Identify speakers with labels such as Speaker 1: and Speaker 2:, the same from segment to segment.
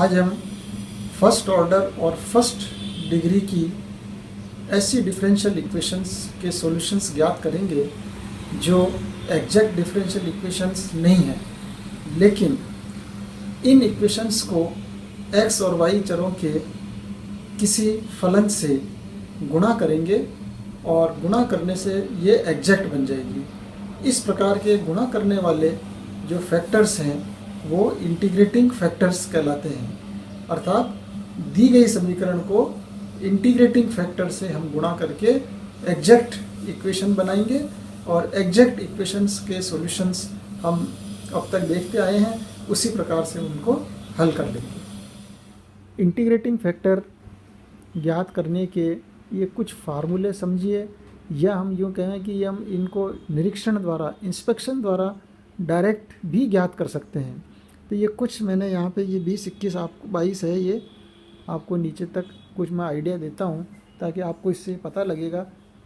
Speaker 1: आज हम first order और फर्स्ट डिग्री की ऐसी डिफरेंशियल इक्वेशंस के सॉल्यूशंस ज्ञात करेंगे जो एग्जैक्ट डिफरेंशियल इक्वेशंस नहीं हैं, लेकिन इन इक्वेशंस को x और y चरों के किसी फलन से गुणा करेंगे और गुणा करने से ये एग्जैक्ट बन जाएगी। इस प्रकार के गुणा करने वाले जो फैक्टर्स हैं वो इंटीग्रेटिंग फैक्टर्स कहलाते हैं। अर्थात दी गई समीकरण को इंटीग्रेटिंग फैक्टर से हम गुणा करके एग्जैक्ट इक्वेशन बनाएंगे और एग्जैक्ट इक्वेशंस के सॉल्यूशंस हम अब तक देखते आए हैं, उसी प्रकार से उनको हल कर लेंगे। इंटीग्रेटिंग फैक्टर ज्ञात करने के ये कुछ फार्मूले समझिए, या हम यूँ कहें कि हम इनको निरीक्षण द्वारा, इंस्पेक्शन द्वारा डायरेक्ट भी ज्ञात कर सकते हैं। तो ये कुछ मैंने यहाँ पे ये 20, 21, आपको 22 है, ये आपको नीचे तक कुछ मैं आइडिया देता हूँ ताकि आपको इससे पता लगेगा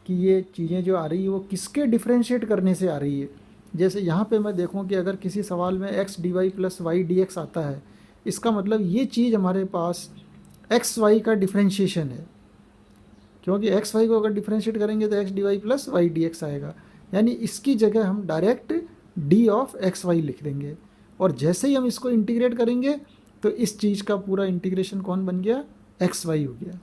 Speaker 1: कि ये चीज़ें जो आ रही है वो किसके डिफ्रेंशिएट करने से आ रही है। जैसे यहाँ पे मैं देखूँ कि अगर किसी सवाल में x dy plus y dx आता है, इसका मतलब ये चीज़ हमारे पास x y का डिफ्रेंशिएशन है, क्योंकि x y को अगर डिफ्रेंशिएट करेंगे तो x dy plus y dx आएगा। यानी इसकी जगह हम direct d of x y लिख देंगे, और जैसे ही हम इसको इंटीग्रेट करेंगे तो इस चीज़ का पूरा इंटीग्रेशन कौन बन गया, एक्स वाई हो गया।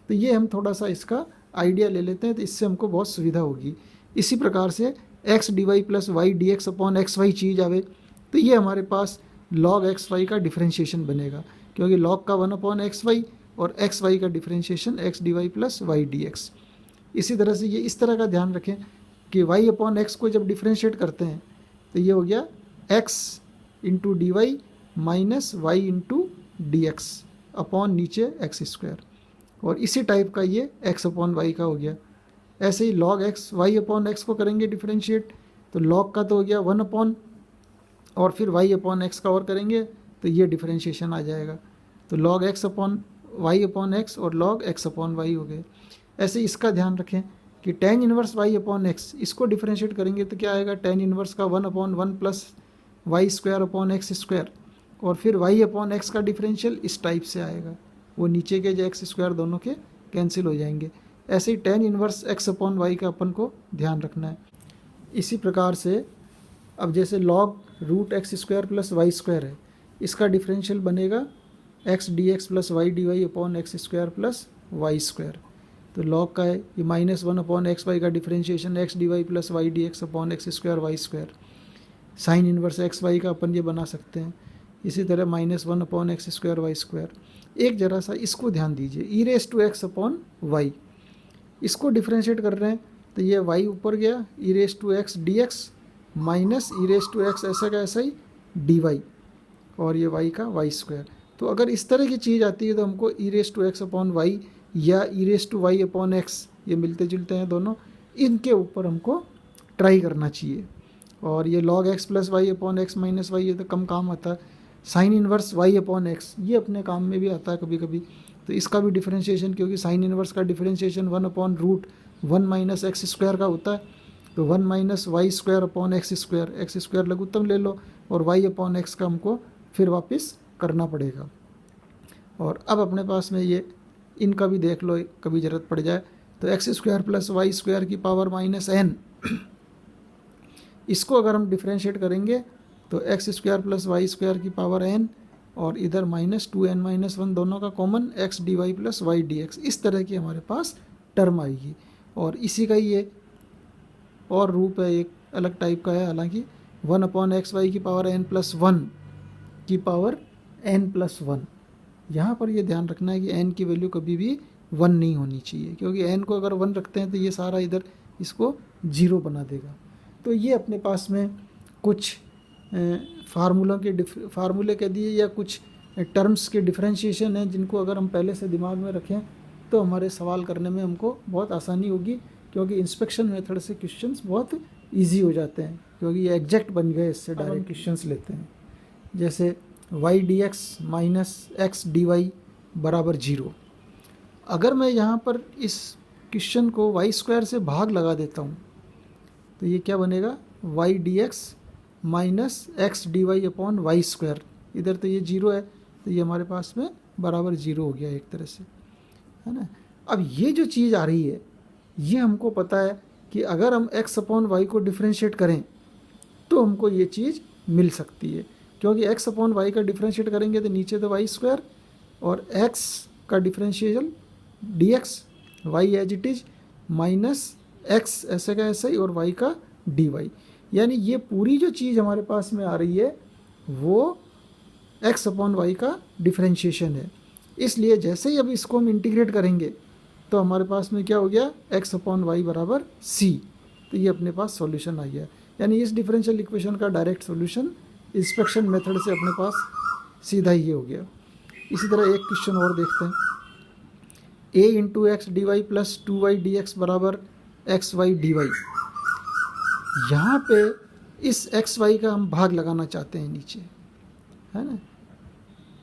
Speaker 1: तो ये हम थोड़ा सा इसका आइडिया ले लेते हैं, तो इससे हमको बहुत सुविधा होगी। इसी प्रकार से x d y plus y d x upon x y चीज़ आवे तो ये हमारे पास लॉग एक्स वाई का डिफ्रेंशिएशन बनेगा, क्योंकि लॉग का 1 अपॉन एक्स वाई और एक्स वाई का differentiation x d y plus y d x. इसी तरह से ये इस तरह का ध्यान रखें कि वाई अपॉन एक्स को जब डिफ्रेंशिएट करते हैं तो ये हो गया x into d y minus y into d x upon नीचे एक्स स्क्वायर, और इसी टाइप का ये एक्स अपॉन वाई का हो गया। ऐसे ही log x y upon x को करेंगे डिफरेंशिएट, तो लॉग का तो हो गया 1 अपॉन, और फिर वाई अपॉन एक्स का और करेंगे तो ये डिफरेंशिएशन आ जाएगा। तो log x upon y upon x और लॉग एक्स अपॉन वाई हो गए। ऐसे इसका ध्यान रखें कि tan inverse y upon x, इसको डिफरेंशिएट करेंगे तो क्या आएगा, टेन इनवर्स का 1 upon 1 plus y square upon x square, और फिर वाई अपॉन एक्स का डिफरेंशियल इस टाइप से आएगा, वो नीचे के जो एक्स स्क्वायर दोनों के कैंसिल हो जाएंगे। ऐसे ही tan inverse x upon y का अपन को ध्यान रखना है। इसी प्रकार से अब जैसे log root x square plus y square है, इसका डिफरेंशियल बनेगा x d x plus y d y upon x square plus y square. तो लॉग का है ये -1 अपॉन एक्स वाई का differentiation x d y plus y d x upon x square y square. Sine inverse x y का अपन ये बना सकते हैं। इसी तरह -1 upon x square y square. एक जरा सा इसको ध्यान दीजिए, e raise to x upon y, इसको डिफ्रेंशिएट कर रहे हैं तो ये वाई ऊपर गया, e raise to x d x minus e raise to x ऐसा का ऐसा ही डी वाई, और ये वाई का वाई स्क्वायर। तो अगर इस तरह की चीज़ आती है तो हमको e raise to x upon y या e raise to y upon x, ये मिलते जुलते हैं दोनों, इनके ऊपर हमको ट्राई करना चाहिए। और ये log x plus y upon x minus y, ये तो कम काम आता है। Sine inverse y upon x, ये अपने काम में भी आता है कभी कभी, तो इसका भी डिफरेंशिएशन, क्योंकि साइन इनवर्स का differentiation 1 upon root 1 minus x square का होता है, तो 1 minus y square upon x square लघुत्तम ले लो, और वाई अपॉन एक्स का हमको फिर वापस करना पड़ेगा। और अब अपने पास में ये इनका भी देख लो, कभी ज़रूरत पड़ जाए तो x square plus y square की पावर -n, इसको अगर हम डिफ्रेंशिएट करेंगे तो x square plus y square की पावर n, और इधर -2n-1 दोनों का common x d y plus y d x, इस तरह की हमारे पास टर्म आएगी। और इसी का ये और रूप है, एक अलग टाइप का है, हालांकि 1 अपॉन एक्स वाई की पावर n+1 की पावर n+1। यहाँ पर ये ध्यान रखना है कि n की वैल्यू कभी भी 1 नहीं होनी चाहिए, क्योंकि n को अगर 1 रखते हैं तो ये सारा इधर इसको 0 बना देगा। तो ये अपने पास में कुछ फार्मूले कह दिए या कुछ टर्म्स के डिफरेंशिएशन हैं, जिनको अगर हम पहले से दिमाग में रखें तो हमारे सवाल करने में हमको बहुत आसानी होगी, क्योंकि इंस्पेक्शन मेथड से क्वेश्चंस बहुत इजी हो जाते हैं, क्योंकि ये एग्जैक्ट बन गए, इससे डायरेक्ट क्वेश्चंस लेते हैं। जैसे y d x minus x d y बराबर 0, अगर मैं यहाँ पर इस क्वेश्चन को वाई स्क्वायर से भाग लगा देता हूँ तो ये क्या बनेगा, y d x minus x d y upon y square. इधर तो ये 0 है, तो ये हमारे पास में बराबर 0 हो गया एक तरह से, है ना। अब ये जो चीज़ आ रही है ये हमको पता है कि अगर हम x अपॉन वाई को डिफ्रेंशिएट करें तो हमको ये चीज़ मिल सकती है, क्योंकि x अपॉन वाई का डिफ्रेंशिएट करेंगे तो नीचे तो वाई स्क्वायर और x का differentiation dx, y as it is minus x ऐसे का ऐसे ही और y का dy, यानी ये पूरी जो चीज़ हमारे पास में आ रही है वो x अपॉन वाई का डिफ्रेंशिएशन है। इसलिए जैसे ही अब इसको हम इंटीग्रेट करेंगे तो हमारे पास में क्या हो गया, x अपॉन वाई बराबर c। तो ये अपने पास सॉल्यूशन आ गया, यानी इस डिफरेंशियल इक्वेशन का डायरेक्ट सॉल्यूशन इंस्पेक्शन मेथड से अपने पास सीधा ही हो गया। इसी तरह एक क्वेश्चन और देखते हैं, a into x d y plus 2y dx बराबर एक्स वाई डी वाई। यहाँ पे इस एक्स वाई का हम भाग लगाना चाहते हैं नीचे, है ना।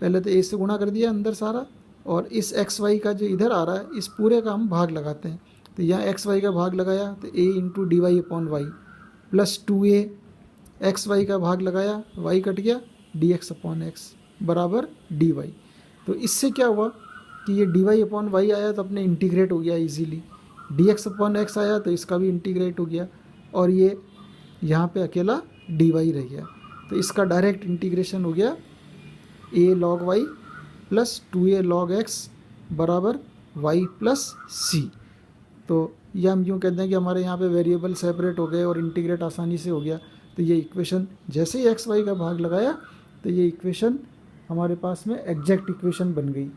Speaker 1: पहले तो a से गुणा कर दिया अंदर सारा, और इस एक्स वाई का जो इधर आ रहा है इस पूरे का हम भाग लगाते हैं। तो यहाँ एक्स वाई का भाग लगाया तो a into d y upon y plus 2a, x y का भाग लगाया y कट गया dx अपॉन एक्स बराबर dy। तो इससे क्या हुआ कि ये dy अपॉन वाई आया तो अपने इंटीग्रेट हो गया इजीली, dx अपॉन एक्स आया तो इसका भी इंटीग्रेट हो गया, और ये यहाँ पे अकेला dy रह गया। तो इसका डायरेक्ट इंटीग्रेशन हो गया a log y plus 2a log x बराबर y प्लस c। तो ये हम यूँ कहते हैं कि हमारे यहाँ पे वेरिएबल सेपरेट हो गए और इंटीग्रेट आसानी से हो गया। तो ये इक्वेशन जैसे ही एक्स वाई का भाग लगाया तो ये इक्वेशन हमारे पास में एग्जैक्ट इक्वेशन बन गई,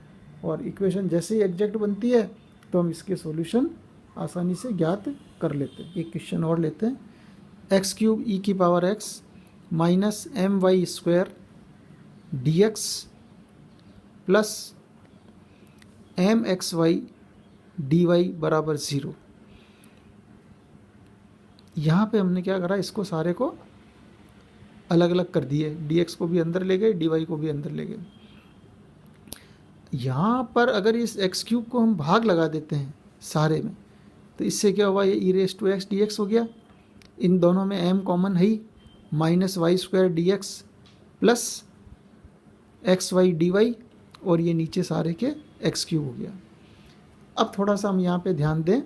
Speaker 1: और इक्वेशन जैसे ही एग्जैक्ट बनती है तो हम इसके सॉल्यूशन आसानी से ज्ञात कर लेते हैं। एक क्वेश्चन और लेते हैं, एक्स क्यूब ई की power x minus m y square d x plus m x y d y बराबर 0। यहाँ पे हमने क्या करा, इसको सारे को अलग अलग कर दिए, dx को भी अंदर ले गए dy को भी अंदर ले गए। यहाँ पर अगर इस एक्स क्यूब को हम भाग लगा देते हैं सारे में तो इससे क्या हुआ, ये e raise to x d x हो गया, इन दोनों में m कॉमन है ही, minus y square d x plus x y d y, और ये नीचे सारे के एक्स क्यूब हो गया। अब थोड़ा सा हम यहाँ पे ध्यान दें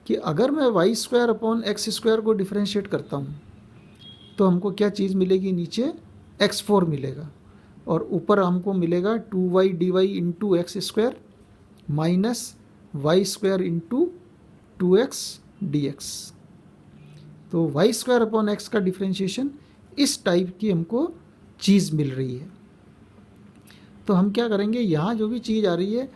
Speaker 1: कि अगर मैं y square upon x square को डिफ्रेंशिएट करता हूँ तो हमको क्या चीज़ मिलेगी, नीचे x4 मिलेगा और ऊपर हमको मिलेगा 2y dy into x square minus y square into 2x dx। तो वाई स्क्वायर अपॉन एक्स का डिफ्रेंशिएशन इस टाइप की हमको चीज़ मिल रही है। तो हम क्या करेंगे, यहाँ जो भी चीज़ आ रही है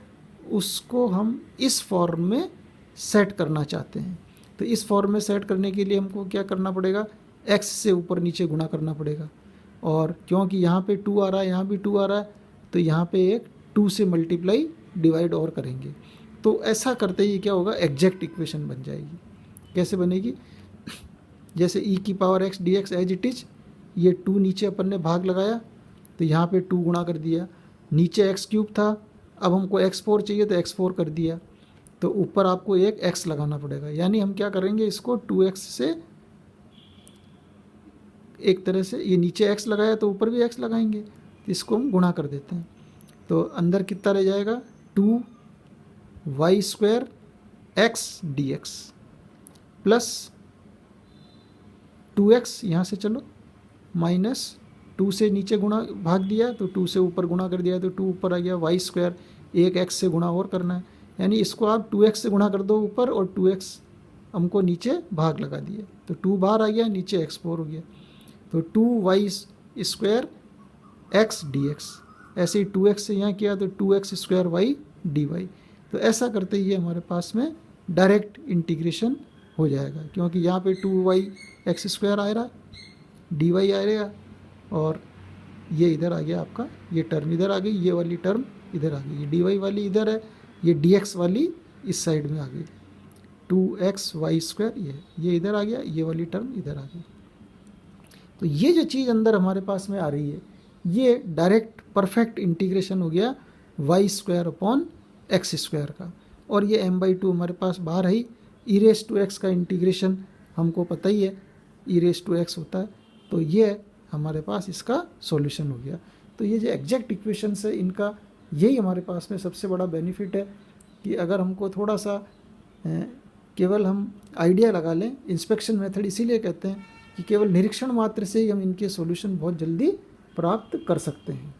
Speaker 1: उसको हम इस फॉर्म में सेट करना चाहते हैं। तो इस फॉर्म में सेट करने के लिए हमको क्या करना पड़ेगा, x से ऊपर नीचे गुणा करना पड़ेगा, और क्योंकि यहाँ पे 2 आ रहा है यहाँ भी 2 आ रहा है तो यहाँ पे एक 2 से मल्टीप्लाई डिवाइड और करेंगे। तो ऐसा करते ही क्या होगा, एग्जैक्ट इक्वेशन बन जाएगी। कैसे बनेगी, जैसे e की power x d x as it is, ये 2 नीचे अपन ने भाग लगाया तो यहाँ पे 2 गुणा कर दिया, नीचे एक्स क्यूब था अब हमको x4 चाहिए तो x4 कर दिया, तो ऊपर आपको एक x लगाना पड़ेगा। यानी हम क्या करेंगे, इसको 2x से एक तरह से, ये नीचे x लगाया तो ऊपर भी x लगाएंगे, तो इसको हम गुणा कर देते हैं। तो अंदर कितना रह जाएगा, 2y square x d x plus 2x, यहाँ से चलो माइनस 2 से नीचे गुणा भाग दिया तो 2 से ऊपर गुणा कर दिया तो 2 ऊपर आ गया, वाई स्क्वायर एक x से गुणा और करना है, यानी इसको आप 2x से गुणा कर दो ऊपर और 2x हमको नीचे भाग लगा दिए तो 2 बाहर आ गया, नीचे x4 हो गया, तो 2y square x d x. ऐसे ही 2x से यहाँ किया तो 2x square Y d Y. तो ऐसा करते ही हमारे पास में डायरेक्ट इंटीग्रेशन हो जाएगा, क्योंकि यहाँ पे 2y एक्स स्क्वायर आ रहा, डी वाई आ रहा, और ये इधर आ गया आपका, ये टर्म इधर आ गई, ये वाली टर्म इधर आ गई, ये डी वाई वाली इधर है, ये डी एक्स वाली इस साइड में आ गई, 2x वाई स्क्वायर ये इधर आ गया, ये वाली टर्म इधर आ गई। तो ये जो चीज़ अंदर हमारे पास में आ रही है ये डायरेक्ट परफेक्ट इंटीग्रेशन हो गया y square upon x square का, और ये m/2 हमारे पास बाहर है, ई रेस टू एक्स का इंटीग्रेशन हमको पता ही है ई रेस टू एक्स होता है, तो ये हमारे पास इसका सॉल्यूशन हो गया। तो ये जो एग्जैक्ट इक्वेशंस है इनका यही हमारे पास में सबसे बड़ा बेनिफिट है कि अगर हमको थोड़ा सा केवल हम आइडिया लगा लें, इंस्पेक्शन मेथड इसीलिए कहते हैं कि केवल निरीक्षण मात्र से ही हम इनके सॉल्यूशन बहुत जल्दी प्राप्त कर सकते हैं।